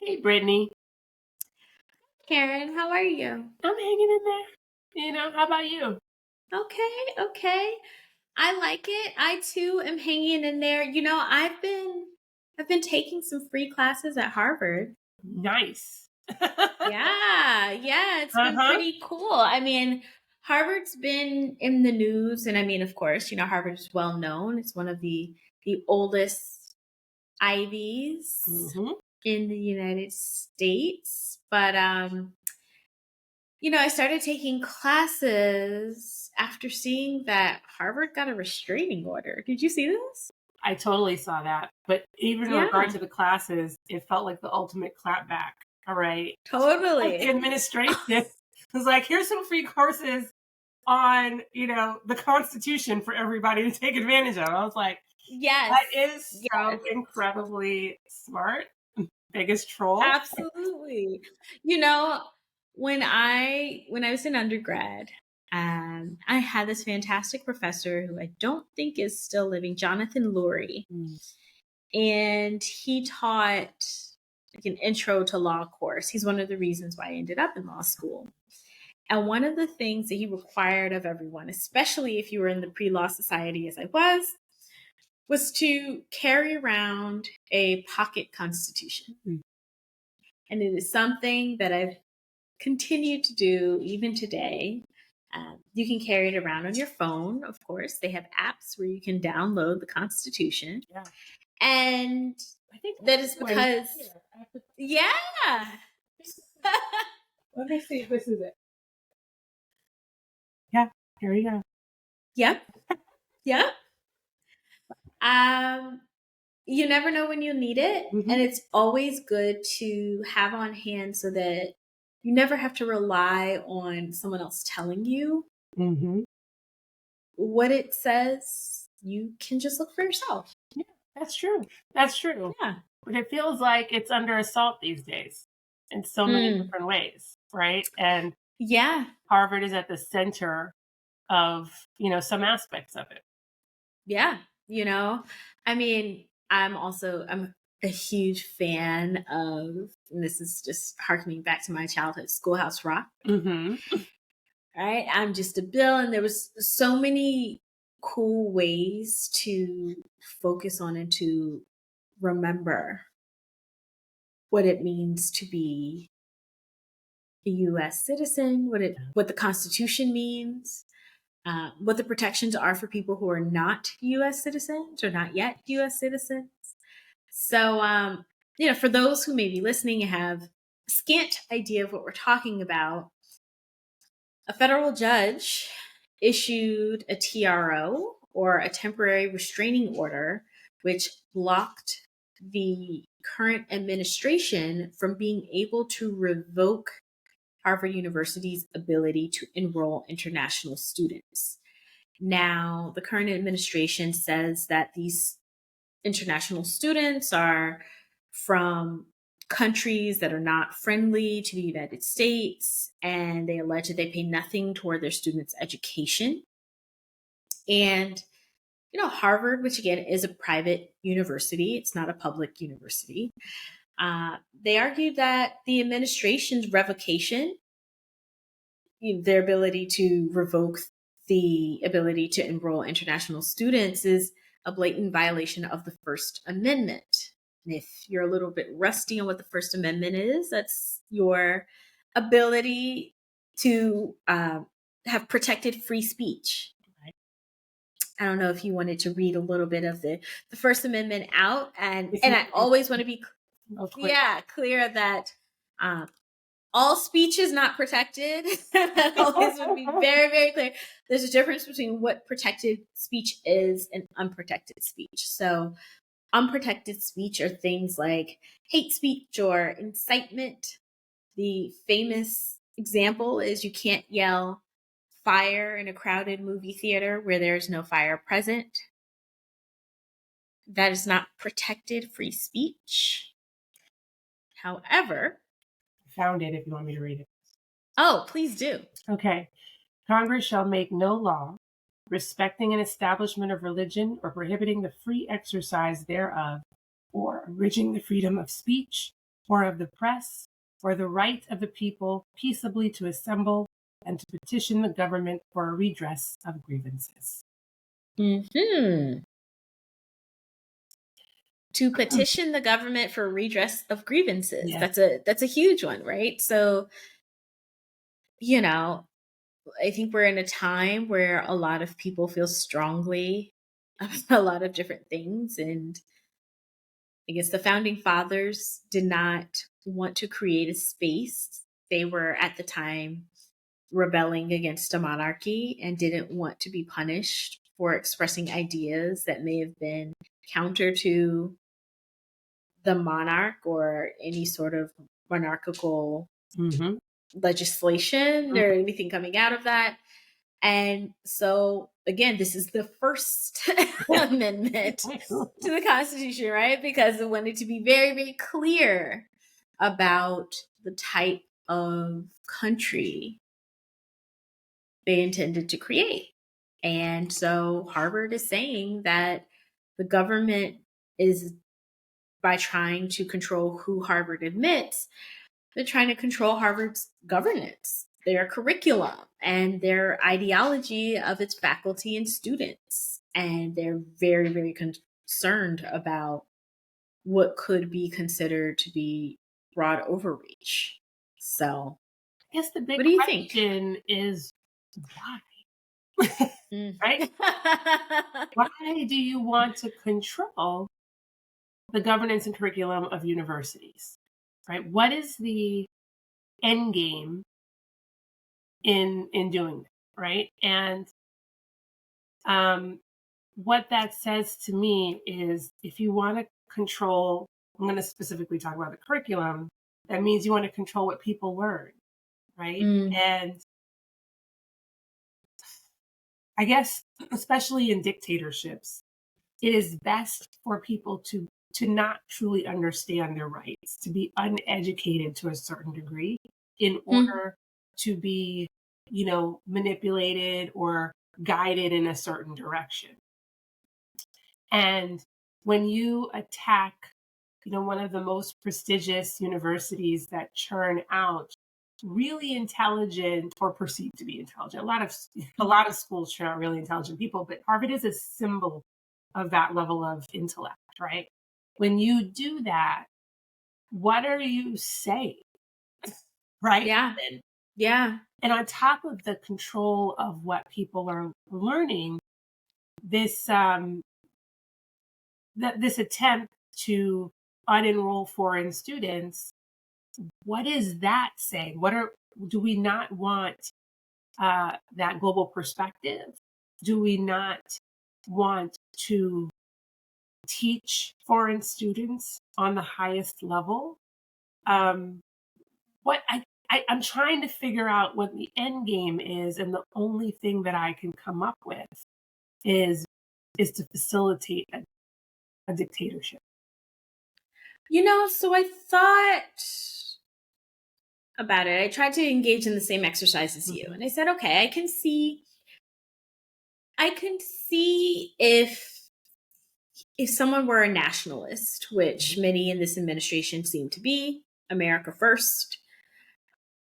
Hey, Brittany. Karen, how are you? I'm hanging in there. How about you? Okay. I like it. I too am hanging in there. I've been taking some free classes at Harvard. Nice. Yeah, it's been Uh-huh. pretty cool. I mean, Harvard's been in the news, and I mean, of course, Harvard is well known. It's one of the oldest Ivies Mm-hmm. in the United States. But I started taking classes after seeing that Harvard got a restraining order. Did you see this? I totally saw that. But even in regard Yeah, to the classes, it felt like the ultimate clapback. All right. Like the totally. administration was like, here's some free courses on, the Constitution for everybody to take advantage of. I was like, Yes. that is so Yes. incredibly smart. Biggest troll. Absolutely. You know, when I was in undergrad, I had this fantastic professor who I don't think is still living, Jonathan Lurie, Mm. and he taught like an intro to law course. He's one of the reasons why I ended up in law school. And one of the things that he required of everyone, especially if you were in the pre-law society as I was to carry around a pocket constitution. Mm. And it is something that I've continued to do even today. You can carry it around on your phone, of course. They have apps where you can download the Constitution. Yeah. And I think that is because, yeah. Let me see if this is it. Yeah, here we go. Yep. Yep. You never know when you'll need it. Mhm. And it's always good to have on hand so that you never have to rely on someone else telling you Mm-hmm. what it says. You can just look for yourself. Yeah, that's true. That's true. Yeah. But it feels like it's under assault these days in so many different ways, right? And Yeah. Harvard is at the center of, some aspects of it. Yeah. I mean, I'm a huge fan of, and this is just harkening back to my childhood, Schoolhouse Rock. Mm-hmm. Right? I'm just a Bill, and there was so many cool ways to focus on and to remember what it means to be a U.S. citizen, what the Constitution means, what the protections are for people who are not U.S. citizens or not yet U.S. citizens. So, for those who may be listening and have a scant idea of what we're talking about, a federal judge issued a TRO, or a temporary restraining order, which blocked the current administration from being able to revoke Harvard University's ability to enroll international students. Now, the current administration says that these international students are from countries that are not friendly to the United States, and they allege that they pay nothing toward their students' education. And, Harvard, which again is a private university, it's not a public university, they argued that the administration's revocation, their ability to revoke the ability to enroll international students, is a blatant violation of the First Amendment. And if you're a little bit rusty on what the First Amendment is, that's your ability to have protected free speech. I don't know if you wanted to read a little bit of the First Amendment out, and I always want to be clear that all speech is not protected. That always would be very, very clear. There's a difference between what protected speech is and unprotected speech. So unprotected speech are things like hate speech or incitement. The famous example is you can't yell fire in a crowded movie theater where there's no fire present. That is not protected free speech. However, I found it if you want me to read it. Oh, please do. Okay. Congress shall make no law respecting an establishment of religion or prohibiting the free exercise thereof or abridging the freedom of speech or of the press, or the right of the people peaceably to assemble and to petition the government for a redress of grievances. Mm-hmm. To petition the government for redress of grievances. Yeah. That's a huge one, right? So, you know, I think we're in a time where a lot of people feel strongly about a lot of different things. And I guess the founding fathers did not want to create a space. They were at the time rebelling against a monarchy and didn't want to be punished for expressing ideas that may have been counter to the monarch or any sort of monarchical Mm-hmm. legislation or anything coming out of that. And so, again, this is the first amendment to the Constitution, right? Because it wanted to be very, very clear about the type of country they intended to create. And so Harvard is saying that the government is, by trying to control who Harvard admits, they're trying to control Harvard's governance, their curriculum, and their ideology of its faculty and students. And they're very, very concerned about what could be considered to be broad overreach. So, I guess the big what do you think? question is why? Mm. Right? Why do you want to control the governance and curriculum of universities? Right? What is the end game in doing that? Right? And what that says to me is if you want to control, I'm going to specifically talk about the curriculum, that means you want to control what people learn, right? Mm. And I guess, especially in dictatorships, it is best for people to not truly understand their rights, to be uneducated to a certain degree in Mm. order to be, manipulated or guided in a certain direction. And when you attack, one of the most prestigious universities that churn out really intelligent or perceived to be intelligent, a lot of schools churn out really intelligent people, but Harvard is a symbol of that level of intellect, right? When you do that, what are you saying? Right? Yeah. Yeah. And on top of the control of what people are learning, this this attempt to unenroll foreign students, what is that saying? Do we not want that global perspective? Do we not want to teach foreign students on the highest level? What I'm trying to figure out what the end game is, and the only thing that I can come up with is to facilitate a dictatorship. So I thought about it. I tried to engage in the same exercise as you. Mhm. And I said, okay, I can see if someone were a nationalist, which many in this administration seem to be, America first,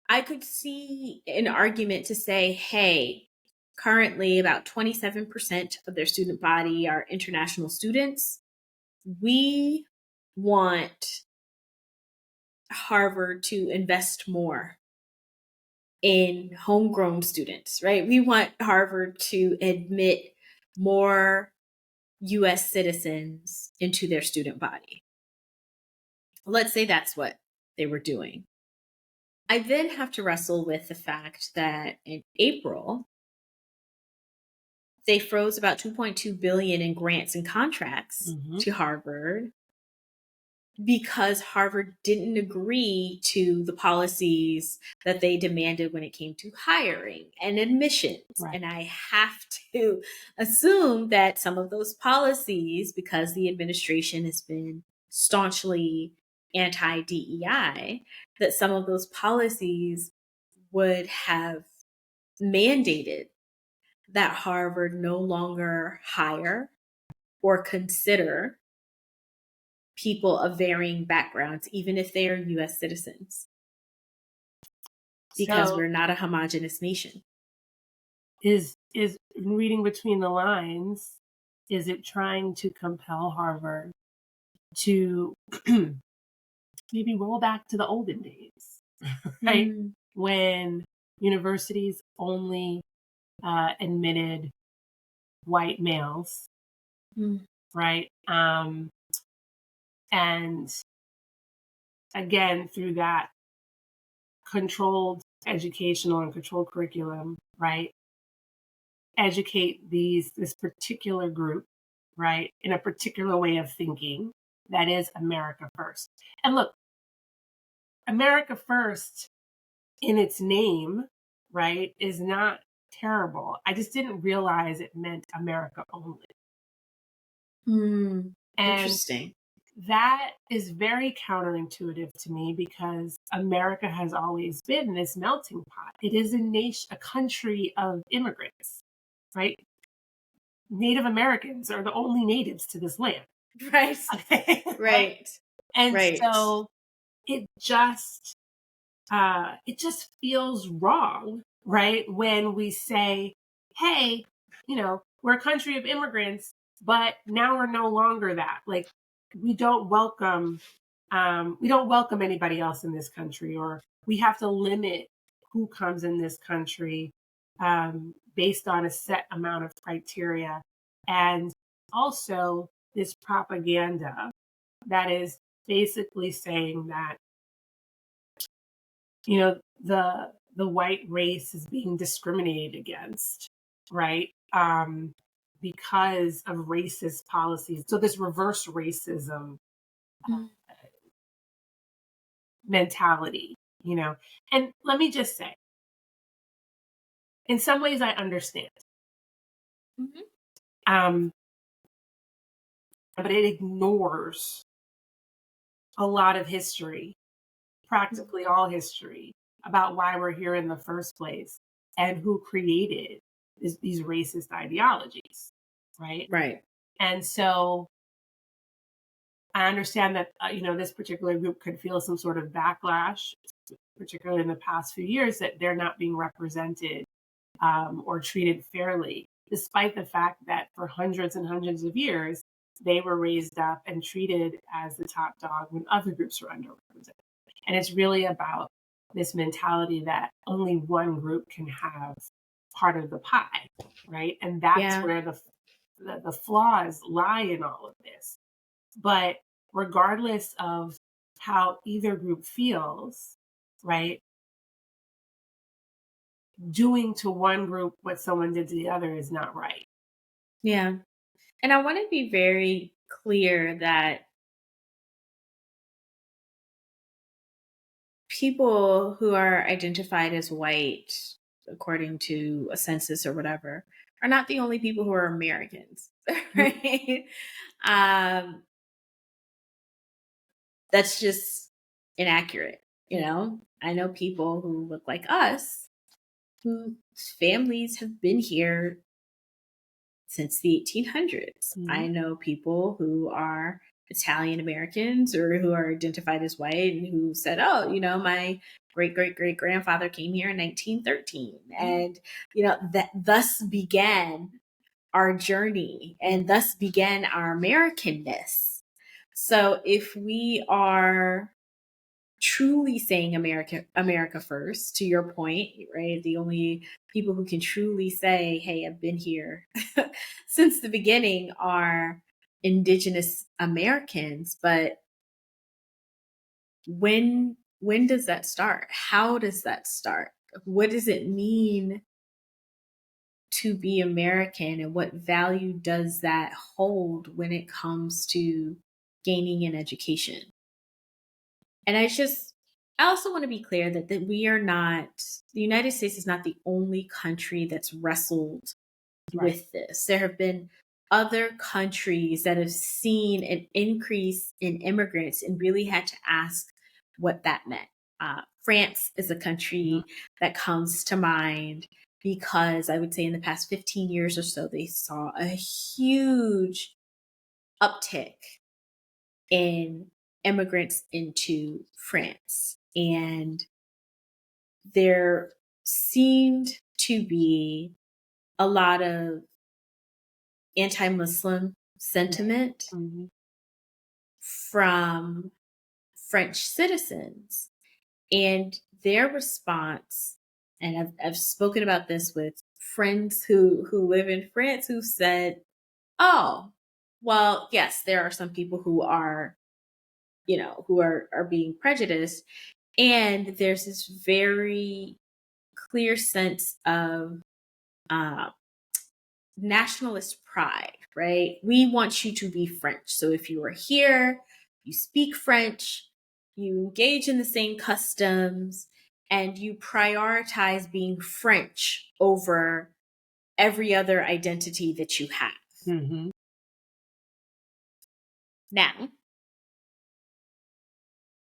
I could see an argument to say, hey, currently about 27% of their student body are international students. We want Harvard to invest more in homegrown students, right? We want Harvard to admit more US citizens into their student body. Let's say that's what they were doing. I then have to wrestle with the fact that in April, they froze about 2.2 billion in grants and contracts Mhm. to Harvard because Harvard didn't agree to the policies that they demanded when it came to hiring and admissions. Right. And I have to assume that some of those policies, because the administration has been staunchly anti DEI, that some of those policies would have mandated that Harvard no longer hire or consider people of varying backgrounds, even if they are US citizens, because So we're not a homogenous nation. is reading between the lines, is it trying to compel Harvard to maybe roll back to the olden days, right? Mm, When universities only admitted white males, mm, right? And again, through that controlled educational and controlled curriculum, right? Educate this particular group, right, in a particular way of thinking that is America first. And look, America first in its name, right, is not terrible. I just didn't realize it meant America only. mm. And Interesting. that is very counterintuitive to me because America has always been this melting pot. It is a country of immigrants, right? Native Americans are the only natives to this land. Right. Okay. Right. Right. And Right. so it just feels wrong, right? When we say, hey, we're a country of immigrants, but now we're no longer that. Like we don't welcome anybody else in this country, or we have to limit who comes in this country based on a set amount of criteria. And also this propaganda that is basically saying that the white race is being discriminated against, right? Because of racist policies. So this reverse racism Mm, mentality, you know. And let me just say, in some ways, I understand, mhm, um, but it ignores a lot of history, mm. practically all history, about why we're here in the first place and who created these racist ideologies, right? Right. And so I understand that this particular group could feel some sort of backlash, particularly in the past few years, that they're not being represented or treated fairly, despite the fact that for hundreds and hundreds of years they were raised up and treated as the top dog when other groups were underrepresented. And it's really about this mentality that only one group can have part of the pie, right? And that's Yeah. where the flaws lie in all of this. But regardless of how either group feels, right, doing to one group what someone did to the other is not right. Yeah. And I want to be very clear that people who are identified as white, according to a census or whatever, are not the only people who are Americans, right? Um, that's just inaccurate. I know people who look like us whose families have been here since the 1800s. Mhm. I know people who are Italian Americans or who are identified as white and who said, oh, my great great great grandfather came here in 1913. And, that thus began our journey and thus began our Americanness. So if we are truly saying America first, to your point, right? The only people who can truly say, hey, I've been here since the beginning are indigenous Americans. But when does that start? How does that start? What does it mean to be American, and what value does that hold when it comes to gaining an education? And I also want to be clear that we are not, the United States is not the only country that's wrestled Right. with this. There have been other countries that have seen an increase in immigrants and really had to ask what that meant. France is a Mhm. country that comes to mind because I would say in the past 15 years or so, they saw a huge uptick in immigrants into France. And there seemed to be a lot of anti-Muslim sentiment Mm-hmm. from French citizens. And their response, and I've spoken about this with friends who live in France who said, oh, well, yes, there are some people who are, who are being prejudiced. And there's this very clear sense of uh, nationalist pride, right? We want you to be French. So if you are here, you speak French, you engage in the same customs, and you prioritize being French over every other identity that you have. Mm-hmm. Now,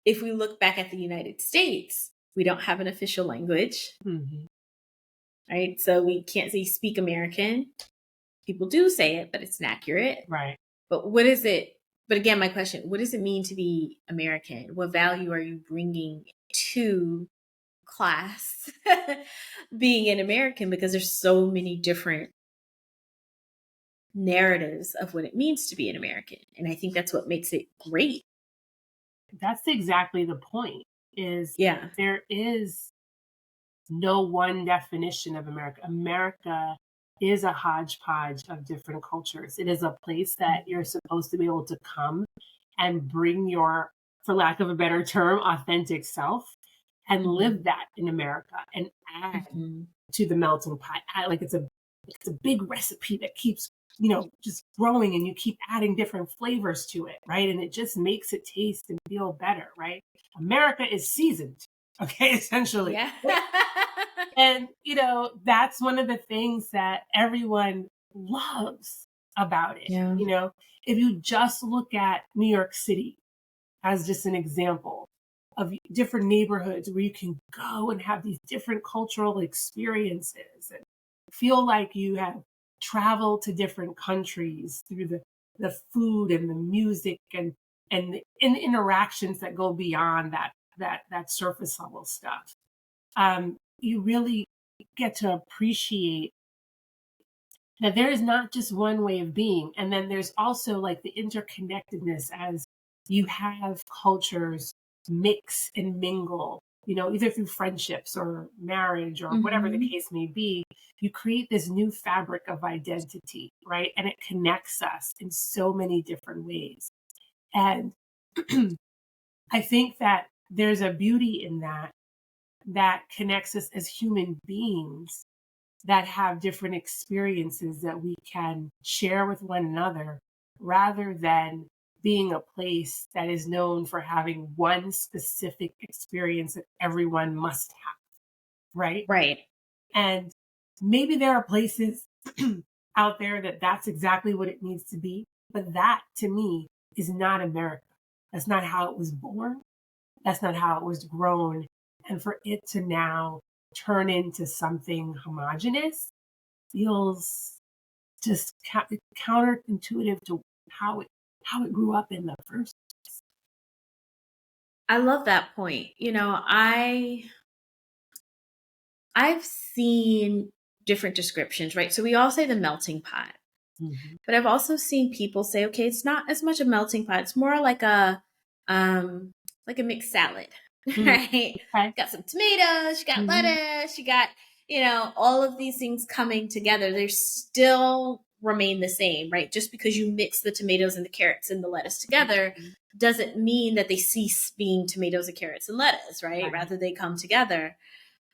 if we look back at the United States, we don't have an official language, Mm-hmm. right? So we can't say speak American. People do say it, but it's inaccurate. Right. But what is it? But again, my question, what does it mean to be American? What value are you bringing to class being an American? Because there's so many different narratives of what it means to be an American. And I think that's what makes it great. That's exactly the point, is Yeah. there is no one definition of America. America is a hodgepodge of different cultures. It is a place that you're supposed to be able to come and bring your, for lack of a better term, authentic self and live that in America and add Mm-hmm. to the melting pot. Like it's a big recipe that keeps, just growing, and you keep adding different flavors to it, right? And it just makes it taste and feel better, right? America is seasoned, okay, essentially. Yeah. And, that's one of the things that everyone loves about it. Yeah. If you just look at New York City as just an example of different neighborhoods where you can go and have these different cultural experiences and feel like you have traveled to different countries through the food and the music and the interactions that go beyond that surface level stuff. You really get to appreciate that there is not just one way of being. And then there's also like the interconnectedness as you have cultures mix and mingle, either through friendships or marriage or whatever the Mm-hmm. case may be. You create this new fabric of identity, right? And it connects us in so many different ways. And I think that there's a beauty in that connects us as human beings that have different experiences that we can share with one another, rather than being a place that is known for having one specific experience that everyone must have, right? Right. And maybe there are places out there that that's exactly what it needs to be, but that to me is not America. That's not how it was born. That's not how it was grown. And for it to now turn into something homogenous feels just counterintuitive to how it grew up in the first. I love that point. I've seen different descriptions, right? So we all say the melting pot, but I've also seen people say, okay, it's not as much a melting pot; it's more like a mixed salad, right? Okay. Got some tomatoes, you got lettuce, you got all of these things coming together. They still remain the same, right? Just because you mix the tomatoes and the carrots and the lettuce together doesn't mean that they cease being tomatoes and carrots and lettuce, right? Rather, they come together.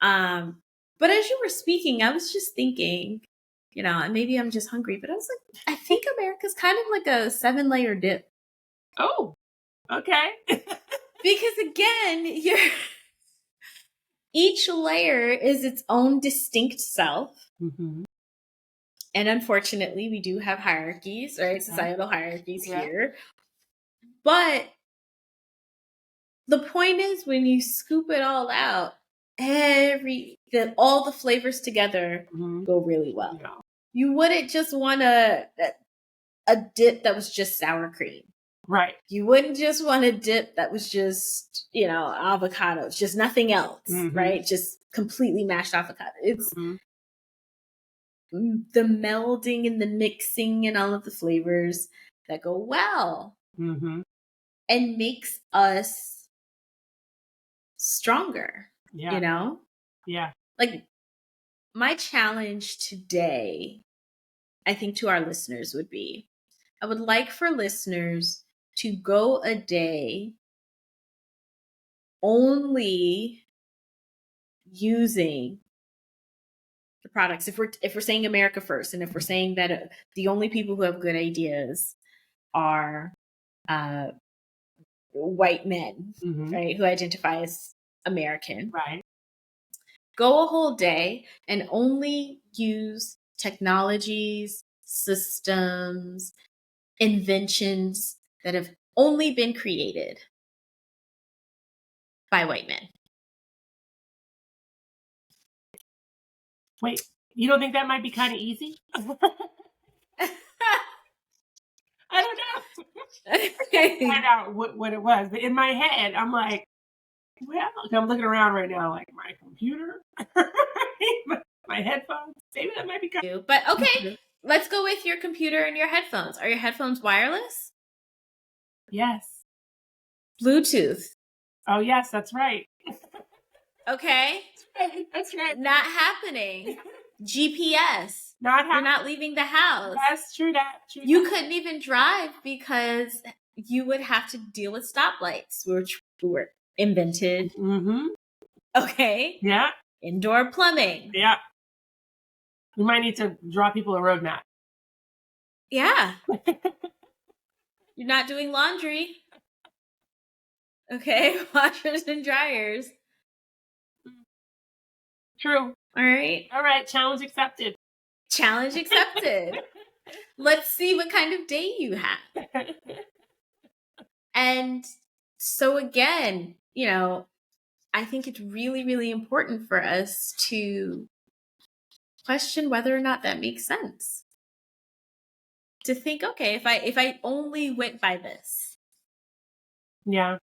But as you were speaking, I was just thinking, and maybe I'm just hungry, but I was like, I think America's kind of like a 7-layer dip. Oh, okay. Because again, each layer is its own distinct self. Mm-hmm. And unfortunately, we do have hierarchies, right? Societal hierarchies here. But the point is, when you scoop it all out, all the flavors together go really well. Yeah. You wouldn't just want a dip that was just sour cream. Right. You wouldn't just want a dip that was just, avocados, just nothing else, right? Just completely mashed avocado. It's the melding and the mixing and all of the flavors that go well and makes us stronger, Yeah. Like, my challenge today, I think, to our listeners would be, I would like for listeners to go a day only using the products. If we're saying America first, and if we're saying that the only people who have good ideas are white men, right, who identify as American, Right. go a whole day and only use technologies, systems, inventions that have only been created by white men. Wait, you don't think that might be kind of easy? I don't know. Find out what it was, but in my head, I'm like, well, I'm looking around right now, like my computer, my headphones. Maybe that might be kind of. But okay, let's go with your computer and your headphones. Are your headphones wireless? Yes. Bluetooth. Oh, yes, that's right. Okay. That's right. Not happening. GPS. Not happening. You're not leaving the house. That's true. You couldn't even drive because you would have to deal with stoplights, which were invented. Okay. Yeah. Indoor plumbing. Yeah. We might need to draw people a roadmap. Yeah. You're not doing laundry. Okay. Washers and dryers. True. All right. Challenge accepted. Challenge accepted. Let's see what kind of day you have. And so again, I think it's really, really important for us to question whether or not that makes sense. To think, okay, if I only went by this. Yeah.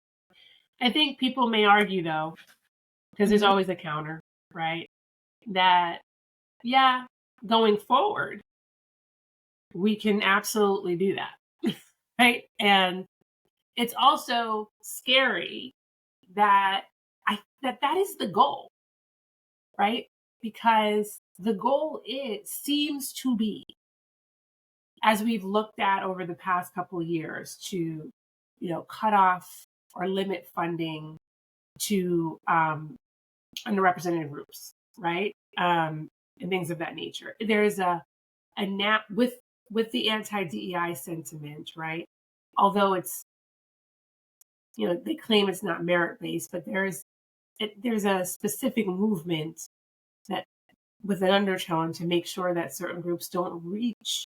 I think people may argue, though, because there's always a counter, right? That, yeah, going forward, we can absolutely do that, right? And it's also scary that that is the goal, right? Because the goal seems to be, as we've looked at over the past couple of years, to cut off or limit funding to underrepresented groups, right? And things of that nature. There's a nap with the anti-DEI sentiment, right? Although it's they claim it's not merit-based, but there's a specific movement that with an undertone to make sure that certain groups don't reach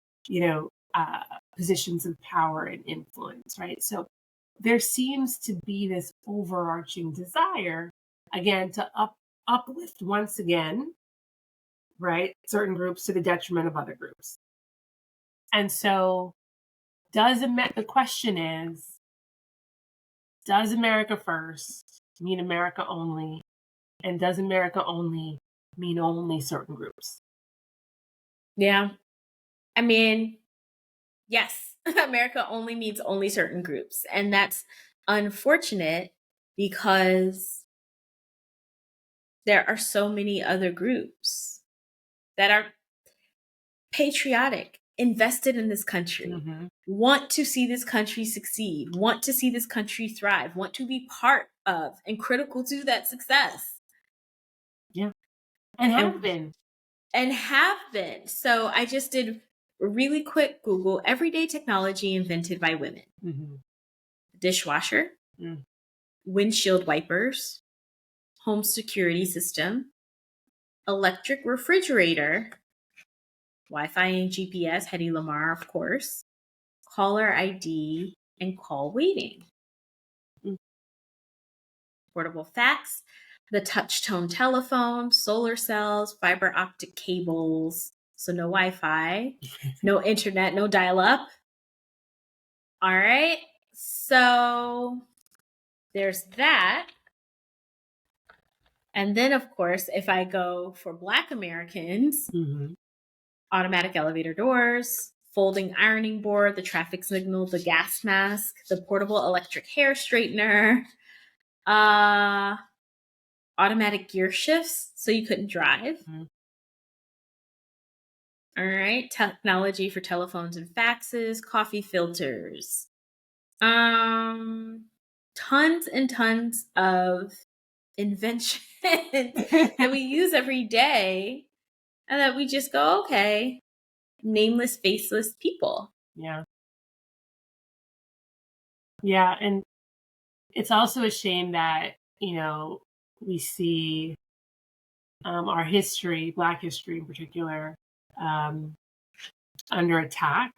positions of power and influence, right? So there seems to be this overarching desire, again, to uplift once again, right, certain groups to the detriment of other groups. And so the question is, does America first mean America only? And does America only mean only certain groups? Yeah. I mean, yes, America only means only certain groups. And that's unfortunate because there are so many other groups that are patriotic, invested in this country, want to see this country succeed, want to see this country thrive, want to be part of and critical to that success. Yeah. And have been. And have been. So I just did a really quick Google, everyday technology invented by women. Dishwasher, windshield wipers, home security system, electric refrigerator, Wi-Fi and GPS, Hedy Lamarr, of course, caller ID, and call waiting. Portable fax, the touch-tone telephone, solar cells, fiber optic cables, so no Wi-Fi, no internet, no dial-up. All right. So there's that. And then, of course, if I go for Black Americans, Mm-hmm. automatic elevator doors, folding ironing board, the traffic signal, the gas mask, the portable electric hair straightener, uh, automatic gear shifts so you couldn't drive. Mm-hmm. All right, technology for telephones and faxes, coffee filters. Tons and tons of inventions that we use every day and that we just go, okay, nameless, faceless people. Yeah. Yeah. And it's also a shame that, we see our history, Black history in particular, um, under attack,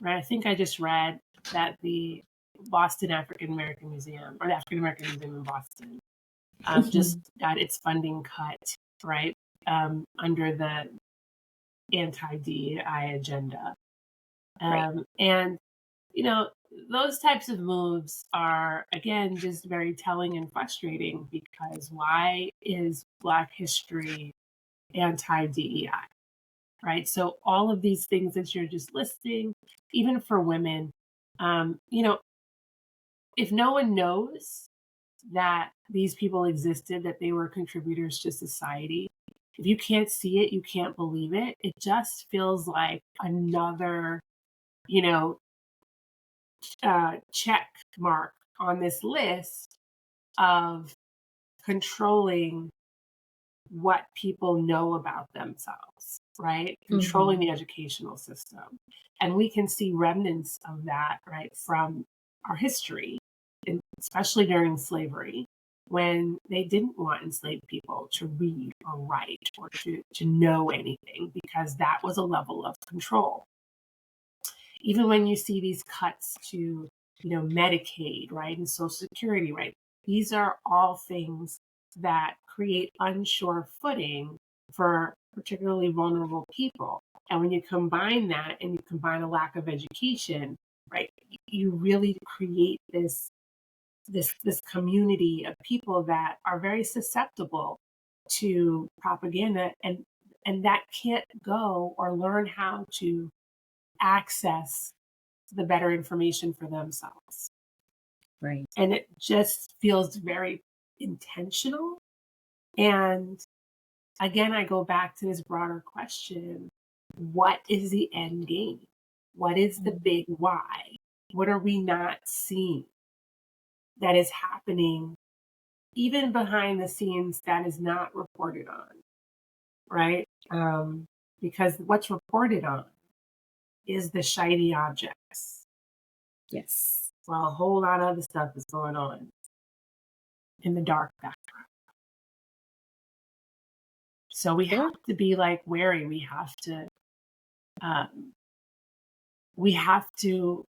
right? I think I just read that the Boston African American Museum, or the African American Museum in Boston, just got its funding cut, right, under the anti-DEI agenda. Right. And, those types of moves are, again, just very telling and frustrating, because why is Black history anti-DEI, right? So all of these things that you're just listing, even for women, if no one knows that these people existed, that they were contributors to society, if you can't see it, you can't believe it. It just feels like another, you know, check mark on this list of controlling what people know about themselves, right? Controlling the educational system. And we can see remnants of that, right, from our history, and especially during slavery, when they didn't want enslaved people to read or write or to know anything, because that was a level of control. Even when you see these cuts to, Medicaid, right, and Social Security, right, these are all things that create unsure footing for particularly vulnerable people. And when you combine that and you combine a lack of education, right, you really create this community of people that are very susceptible to propaganda, and that can't go or learn how to access the better information for themselves. Right. And it just feels very intentional. And again, I go back to this broader question: what is the end game? What is the big why? What are we not seeing that is happening, even behind the scenes, that is not reported on, right? Because what's reported on is the shiny objects. Yes. While a whole lot of other stuff is going on in the dark background. So we have to be wary. Um, we have to,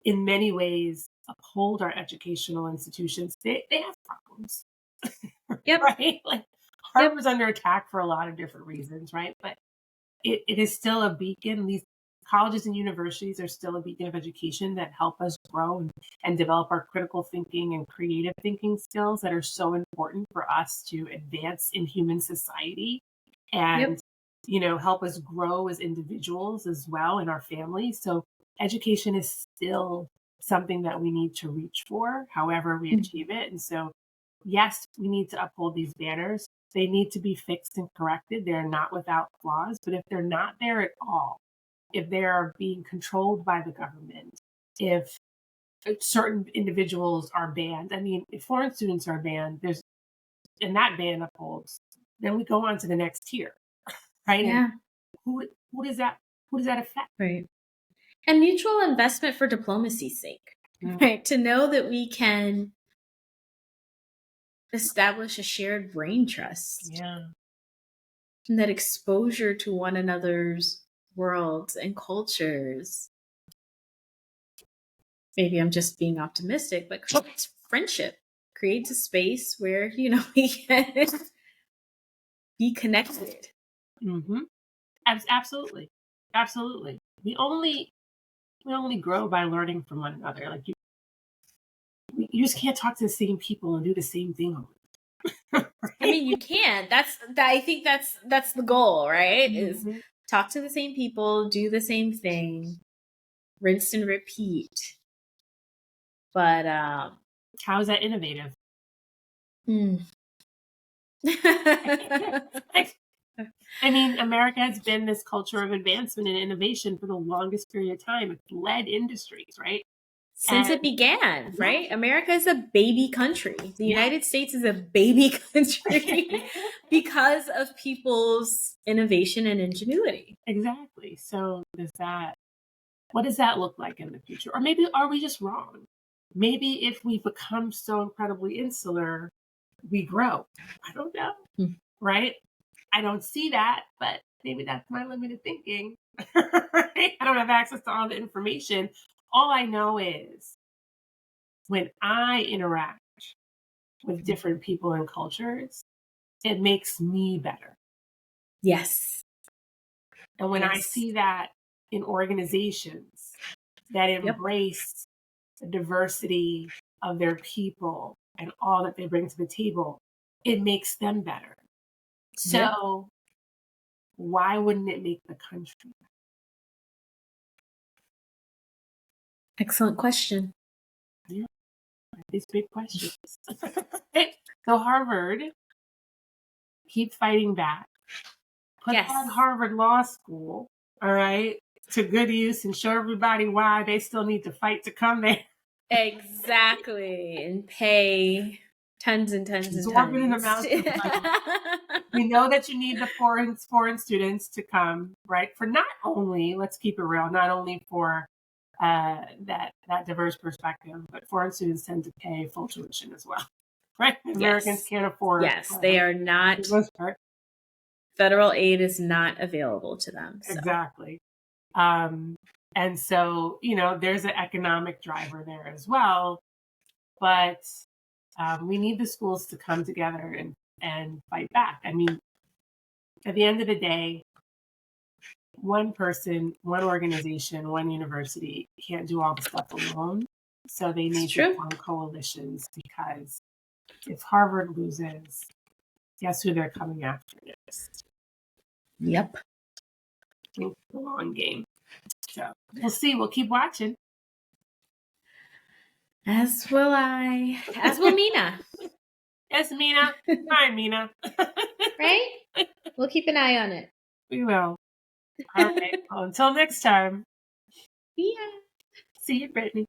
in many ways, uphold our educational institutions. They have problems, Yep. right? Harvard's under attack for a lot of different reasons, right? But it is still a beacon. These colleges and universities are still a beacon of education that help us grow and develop our critical thinking and creative thinking skills that are so important for us to advance in human society and, help us grow as individuals as well in our families. So education is still something that we need to reach for, however we achieve it. And so, yes, we need to uphold these banners. They need to be fixed and corrected. They're not without flaws, but if they're not there at all, if they are being controlled by the government, if certain individuals are banned, I mean, if foreign students are banned, and that ban upholds, then we go on to the next tier, right? Yeah. And who does that affect? Right. And mutual investment for diplomacy's sake, right? To know that we can establish a shared brain trust. Yeah. And that exposure to one another's worlds and cultures. Maybe I'm just being optimistic, but creates friendship, creates a space where, we can be connected. Mm-hmm. Absolutely. Absolutely. We only grow by learning from one another. Like you just can't talk to the same people and do the same thing all the time. I Right? mean, you can. I think that's the goal, right? Is Mhm. talk to the same people, do the same thing, rinse and repeat. But How is that innovative? mm. Like, I mean, America has been this culture of advancement and innovation for the longest period of time. It's led industries, right? Since And it began, yeah, right? America is a baby country. The yeah. United States is a baby country because of people's innovation and ingenuity. Exactly. So what does that look like in the future? Or maybe are we just wrong? Maybe if we become so incredibly insular, we grow. I don't know. Hmm. Right? I don't see that, but maybe that's my limited thinking. Right? I don't have access to all the information. All I know is when I interact with different people and cultures, it makes me better. Yes. And when I Yes. see that in organizations that Yep. embrace the diversity of their people and all that they bring to the table, it makes them better. Yep. So why wouldn't it make the country Excellent question. better? Yeah, these big questions. So Harvard, keep fighting back. Put Yes. that Harvard Law School, all right, to good use and show everybody why they still need to fight to come there. Exactly. And pay tons and tons and Exorbitant tons. amounts of money. We know that you need the foreign students to come, right? For not only, let's keep it real, not only for that diverse perspective, but foreign students tend to pay full tuition as well, right? Americans Yes. can't afford Yes. They are for the not, most part. federal aid is not available to them. So, Exactly. Um, and so, there's an economic driver there as well. But we need the schools to come together and fight back. I mean, at the end of the day, one person, one organization, one university can't do all the stuff alone. So they it's need to true. form coalitions because if Harvard loses, guess who they're coming after next? Yep. Think the long game. So we'll see. We'll keep watching. As will I. As will Mina. Yes, Mina. Hi, Mina. Right? We'll keep an eye on it. We will. All right. Well, until next time. Yeah. See you, Brittany.